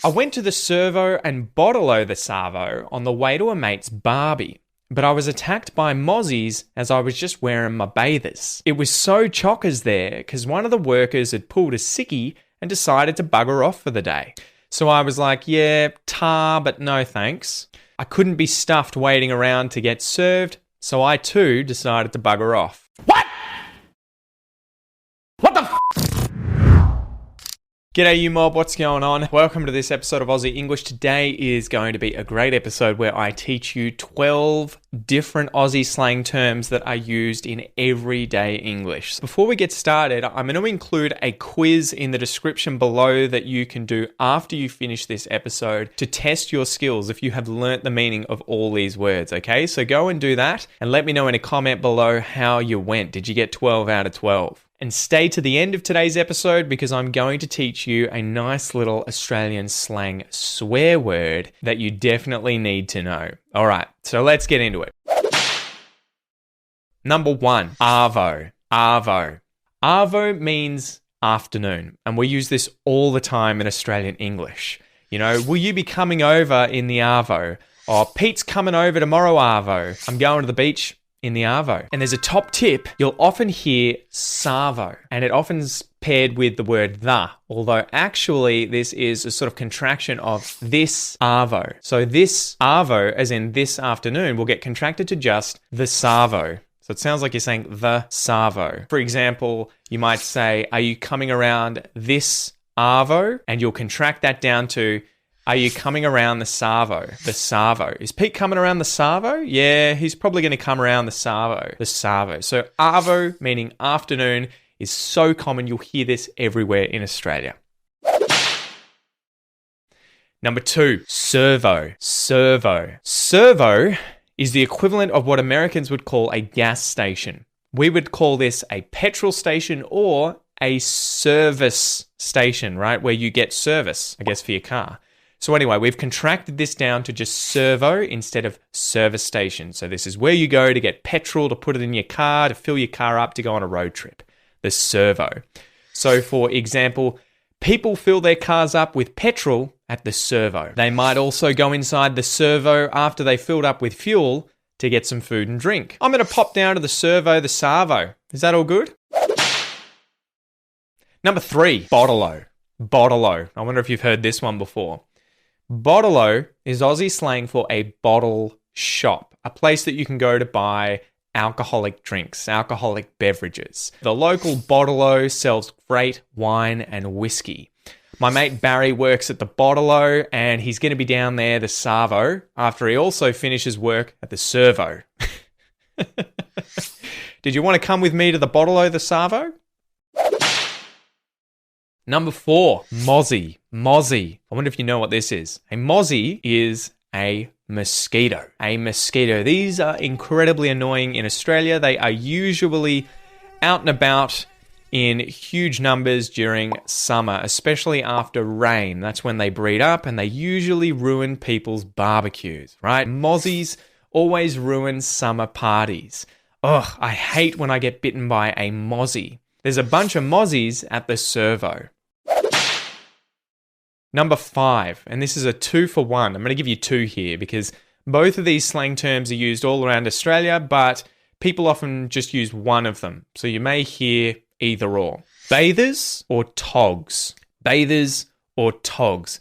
I went to the servo and bottle-o the Savo on the way to a mate's barbie, but I was attacked by mozzies as I was just wearing my bathers. It was so chockers there because one of the workers had pulled a sickie and decided to bugger off for the day. So I was like, yeah, tar, but no thanks. I couldn't be stuffed waiting around to get served, so I too decided to bugger off. What? What the f***? G'day you mob, what's going on? Welcome to this episode of Aussie English. Today is going to be a great episode where I teach you 12 different Aussie slang terms that are used in everyday English. Before we get started, I'm going to include a quiz in the description below that you can do after you finish this episode to test your skills if you have learnt the meaning of all these words, okay? So go and do that and let me know in a comment below how you went. Did you get 12 out of 12? And stay to the end of today's episode because I'm going to teach you a nice little Australian slang swear word that you definitely need to know. All right, so let's get into it. Number 1, arvo. Arvo. Arvo means afternoon, and we use this all the time in Australian English. You know, will you be coming over in the arvo? Or Pete's coming over tomorrow, arvo. I'm going to the beach in the arvo. And there's a top tip. You'll often hear savo, and it often's paired with the word the, although actually this is a sort of contraction of this arvo. So this arvo, as in this afternoon, will get contracted to just the savo. So it sounds like you're saying the savo. For example, you might say, are you coming around this arvo? And you'll contract that down to, are you coming around the Savo? The Savo. Is Pete coming around the Savo? Yeah, he's probably going to come around the Savo. The Savo. So arvo, meaning afternoon, is so common. You'll hear this everywhere in Australia. Number 2, servo. Servo. Servo is the equivalent of what Americans would call a gas station. We would call this a petrol station or a service station, right? Where you get service, I guess, for your car. So anyway, we've contracted this down to just servo instead of service station. So this is where you go to get petrol, to put it in your car, to fill your car up, to go on a road trip. The servo. So for example, people fill their cars up with petrol at the servo. They might also go inside the servo after they filled up with fuel to get some food and drink. I'm going to pop down to the servo, the Savo. Is that all good? Number 3, bottle-o. Bottle-o. I wonder if you've heard this one before. Bottle-o is Aussie slang for a bottle shop, a place that you can go to buy alcoholic drinks, alcoholic beverages. The local bottle-o sells great wine and whiskey. My mate Barry works at the bottle-o and he's going to be down there, the Savo, after he also finishes work at the servo. Did you want to come with me to the bottle-o, the Savo? Number 4, mozzie. Mozzie. I wonder if you know what this is. A mozzie is a mosquito. A mosquito. These are incredibly annoying in Australia. They are usually out and about in huge numbers during summer, especially after rain. That's when they breed up and they usually ruin people's barbecues, right? Mozzies always ruin summer parties. Ugh, I hate when I get bitten by a mozzie. There's a bunch of mozzies at the servo. Number 5, and this is a 2 for 1. I'm going to give you 2 here because both of these slang terms are used all around Australia, but people often just use one of them. So you may hear either or. Bathers or togs. Bathers or togs.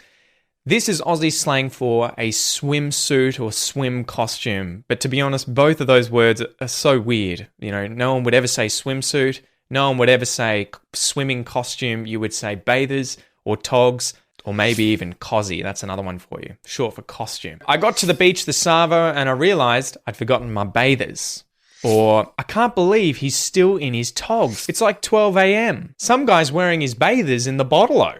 This is Aussie slang for a swimsuit or swim costume. But to be honest, both of those words are so weird. You know, no one would ever say swimsuit. No one would ever say swimming costume. You would say bathers or togs. Or maybe even cozzy, that's another one for you, short for costume. I got to the beach, the Savo, and I realised I'd forgotten my bathers. Or, I can't believe he's still in his togs. It's like 12 a.m. Some guy's wearing his bathers in the bottle-o.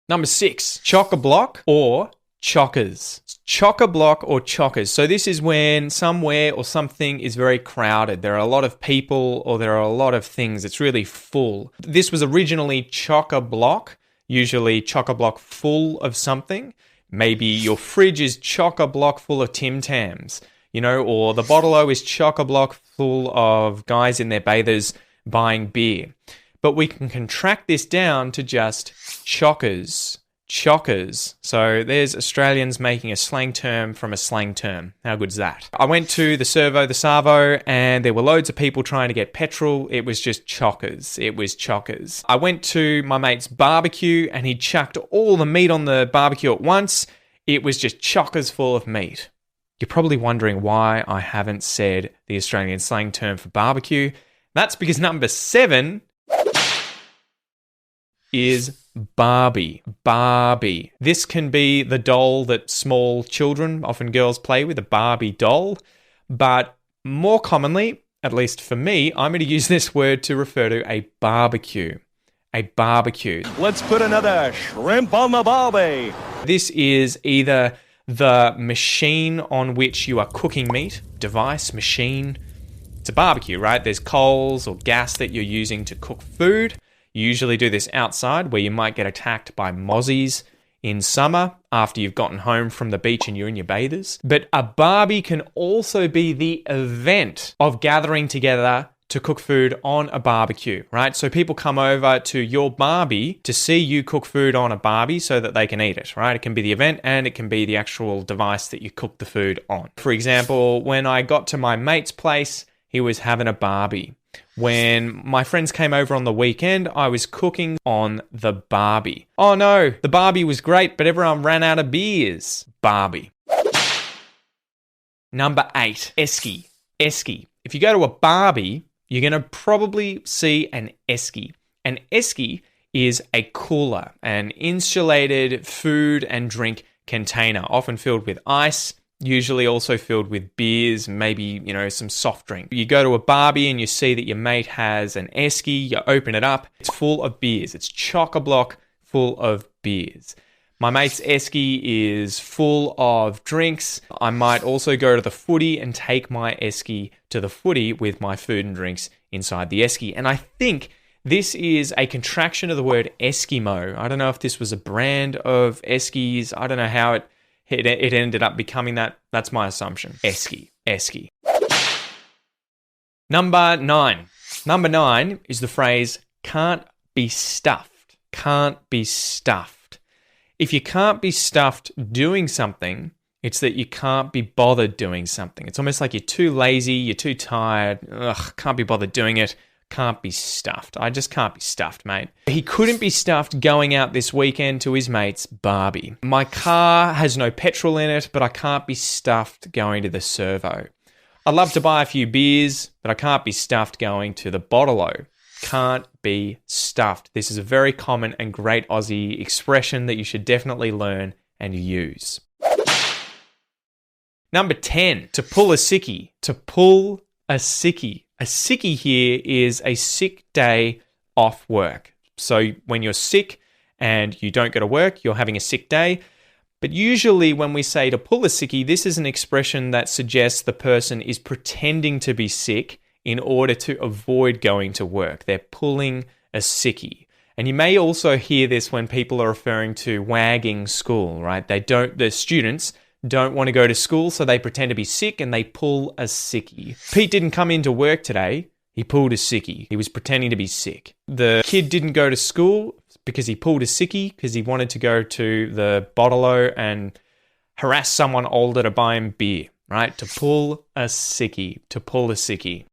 Number 6, chock-a-block or chockers. Chock-a-block or chockers. So this is when somewhere or something is very crowded. There are a lot of people or there are a lot of things. It's really full. This was originally chock-a-block, usually chock-a-block full of something. Maybe your fridge is chock-a-block full of Tim Tams, you know, or the bottle-o is chock-a-block full of guys in their bathers buying beer. but we can contract this down to just chockers. Chockers. So there's Australians making a slang term from a slang term. How good's that? I went to the servo, the Savo, and there were loads of people trying to get petrol. It was just chockers. It was chockers. I went to my mate's barbecue and he chucked all the meat on the barbecue at once. It was just chockers full of meat. You're probably wondering why I haven't said the Australian slang term for barbecue. That's because number 7 is Barbie. Barbie. This can be the doll that small children, often girls, play with, a Barbie doll. But more commonly, at least for me, I'm going to use this word to refer to a barbecue. A barbecue. Let's put another shrimp on the barbie. This is either the machine on which you are cooking meat, device, machine. It's a barbecue, right? There's coals or gas that you're using to cook food. You usually do this outside where you might get attacked by mozzies in summer after you've gotten home from the beach and you're in your bathers. But a barbie can also be the event of gathering together to cook food on a barbecue, right? So people come over to your barbie to see you cook food on a barbie so that they can eat it, right? It can be the event and it can be the actual device that you cook the food on. For example, when I got to my mate's place, he was having a barbie. When my friends came over on the weekend, I was cooking on the barbie. Oh no, the barbie was great, but everyone ran out of beers. Barbie. Number 8, esky. Esky. If you go to a barbie, you're going to probably see an esky. An esky is a cooler, an insulated food and drink container, often filled with ice, usually also filled with beers, maybe, some soft drink. You go to a barbie and you see that your mate has an esky, you open it up, it's full of beers. It's chock-a-block full of beers. My mate's esky is full of drinks. I might also go to the footy and take my esky to the footy with my food and drinks inside the esky. And I think this is a contraction of the word Eskimo. I don't know if this was a brand of eskies. I don't know how it ended up becoming that. That's my assumption. Esky. Esky. Number 9. Number 9 is the phrase, can't be stuffed. Can't be stuffed. If you can't be stuffed doing something, it's that you can't be bothered doing something. It's almost like you're too lazy, you're too tired, can't be bothered doing it, can't be stuffed. I just can't be stuffed, mate. He couldn't be stuffed going out this weekend to his mate's barbie. My car has no petrol in it, but I can't be stuffed going to the servo. I'd love to buy a few beers, but I can't be stuffed going to the bottle-o. Can't be stuffed. This is a very common and great Aussie expression that you should definitely learn and use. Number 10, to pull a sickie. To pull a sickie. A sickie here is a sick day off work. So when you're sick and you don't go to work, you're having a sick day. But usually when we say to pull a sickie, this is an expression that suggests the person is pretending to be sick in order to avoid going to work. They're pulling a sickie. And you may also hear this when people are referring to wagging school, right? The students don't want to go to school, so they pretend to be sick and they pull a sickie. Pete didn't come into work today. He pulled a sickie. He was pretending to be sick. The kid didn't go to school because he pulled a sickie because he wanted to go to the bottle-o and harass someone older to buy him beer, right? To pull a sickie. To pull a sickie.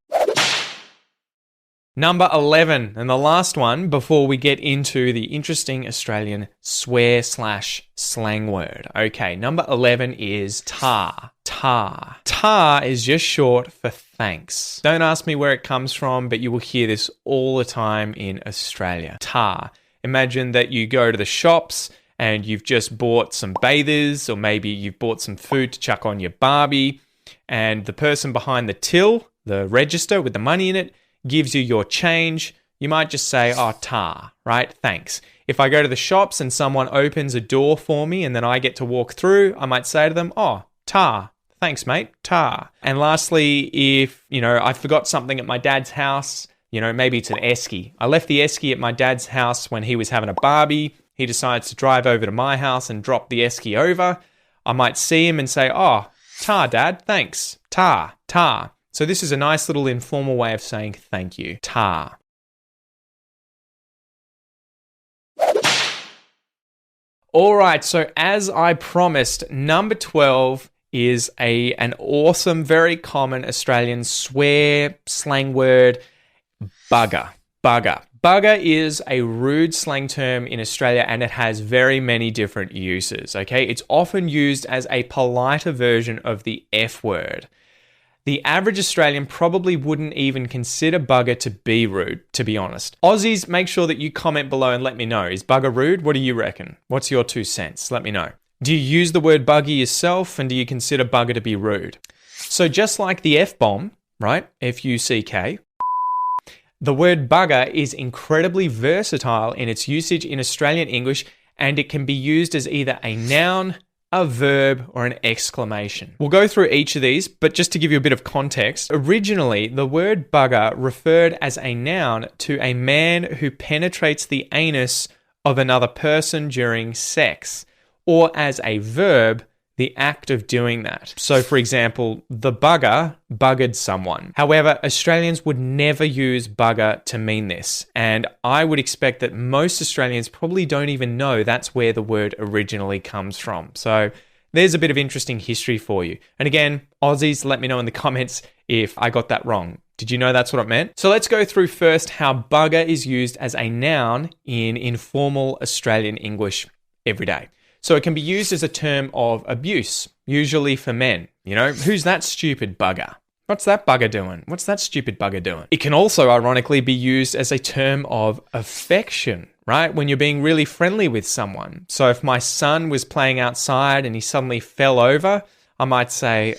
Number 11, and the last one before we get into the interesting Australian swear/slang word. Okay, number 11 is tar. Tar. Tar is just short for thanks. Don't ask me where it comes from, but you will hear this all the time in Australia. Tar. Imagine that you go to the shops and you've just bought some bathers, or maybe you've bought some food to chuck on your barbie, and the person behind the till, the register with the money in it, gives you your change. You might just say, oh, tar, right? Thanks. If I go to the shops and someone opens a door for me and then I get to walk through, I might say to them, oh, tar. Thanks, mate. Tar. And lastly, if, I forgot something at my dad's house, maybe it's an esky. I left the esky at my dad's house when he was having a barbie. He decides to drive over to my house and drop the esky over. I might see him and say, oh, tar, Dad. Thanks. Tar. Tar. So this is a nice little informal way of saying thank you. Tar. All right, so as I promised, number 12 is an awesome, very common Australian slang word, bugger. Bugger. Bugger is a rude slang term in Australia, and it has very many different uses, okay? It's often used as a politer version of the F word. The average Australian probably wouldn't even consider bugger to be rude, to be honest. Aussies, make sure that you comment below and let me know. Is bugger rude? What do you reckon? What's your 2 cents? Let me know. Do you use the word bugger yourself, and do you consider bugger to be rude? So just like the F-bomb, right? F-U-C-K, the word bugger is incredibly versatile in its usage in Australian English, and it can be used as either a noun, a verb, or an exclamation. We'll go through each of these, but just to give you a bit of context, originally the word bugger referred as a noun to a man who penetrates the anus of another person during sex, or as a verb, the act of doing that. So for example, the bugger buggered someone. However, Australians would never use bugger to mean this, and I would expect that most Australians probably don't even know that's where the word originally comes from. So there's a bit of interesting history for you. And again, Aussies, let me know in the comments if I got that wrong. Did you know that's what it meant? So let's go through first how bugger is used as a noun in informal Australian English every day. So it can be used as a term of abuse, usually for men. You know, who's that stupid bugger? What's that bugger doing? What's that stupid bugger doing? It can also ironically be used as a term of affection, right? When you're being really friendly with someone. So if my son was playing outside and he suddenly fell over, I might say,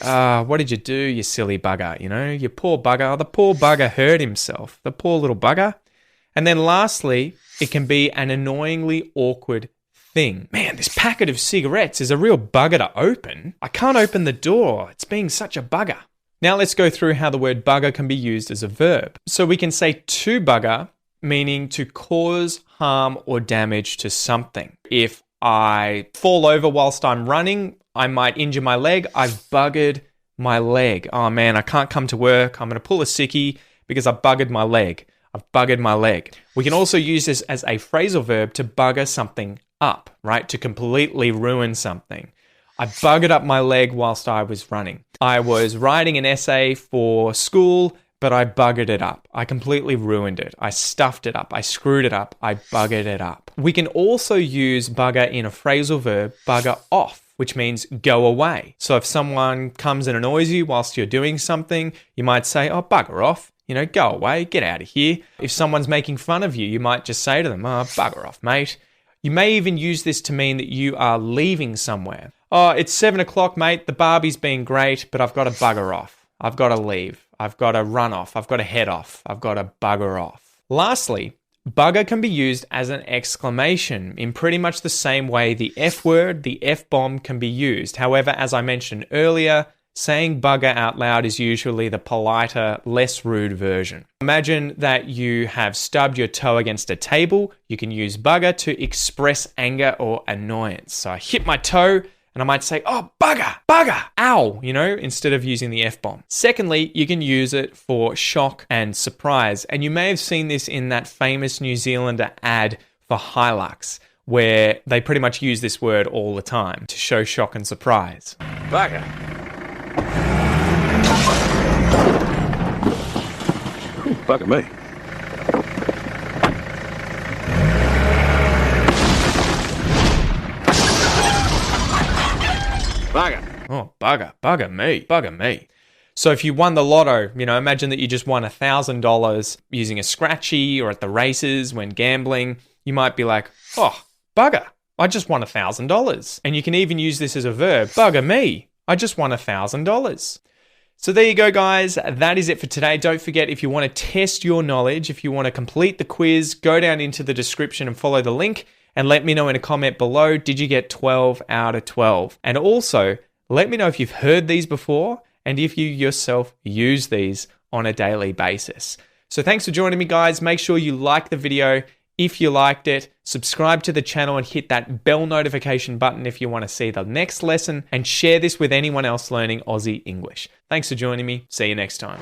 what did you do, you silly bugger? You know, you poor bugger. Oh, the poor bugger hurt himself. The poor little bugger. And then lastly, it can be an annoyingly awkward thing. Man, this packet of cigarettes is a real bugger to open. I can't open the door. It's being such a bugger. Now let's go through how the word bugger can be used as a verb. So we can say to bugger, meaning to cause harm or damage to something. If I fall over whilst I'm running, I might injure my leg. I've buggered my leg. Oh man, I can't come to work. I'm going to pull a sickie because I buggered my leg. I've buggered my leg. We can also use this as a phrasal verb to bugger something up, right? To completely ruin something. I buggered up my leg whilst I was running. I was writing an essay for school, but I buggered it up. I completely ruined it. I stuffed it up. I screwed it up. I buggered it up. We can also use bugger in a phrasal verb, bugger off, which means go away. So if someone comes and annoys you whilst you're doing something, you might say, oh, bugger off. You know, go away, get out of here. If someone's making fun of you, you might just say to them, oh, bugger off, mate. You may even use this to mean that you are leaving somewhere. Oh, it's 7 o'clock, mate. The Barbie's been great, but I've got to bugger off. I've got to leave. I've got to run off. I've got to head off. I've got to bugger off. Lastly, bugger can be used as an exclamation in pretty much the same way the F word, the F-bomb can be used. However, as I mentioned earlier, saying bugger out loud is usually the politer, less rude version. Imagine that you have stubbed your toe against a table. You can use bugger to express anger or annoyance. So I hit my toe and I might say, oh, bugger, bugger, ow, you know, instead of using the F-bomb. Secondly, you can use it for shock and surprise. And you may have seen this in that famous New Zealander ad for Hilux, where they pretty much use this word all the time to show shock and surprise. Bugger. Ooh, bugger me. Bugger. Oh, bugger me, bugger me. So if you won the lotto, you know, imagine that you just won $1,000 using a scratchy or at the races when gambling. You might be like, oh, bugger, I just won $1,000. And you can even use this as a verb, bugger me, I just won $1,000. So there you go, guys. That is it for today. Don't forget, if you want to test your knowledge, if you want to complete the quiz, go down into the description and follow the link and let me know in a comment below, did you get 12 out of 12? And also, let me know if you've heard these before and if you yourself use these on a daily basis. So thanks for joining me, guys. Make sure you like the video. If you liked it, subscribe to the channel and hit that bell notification button if you want to see the next lesson, and share this with anyone else learning Aussie English. Thanks for joining me. See you next time.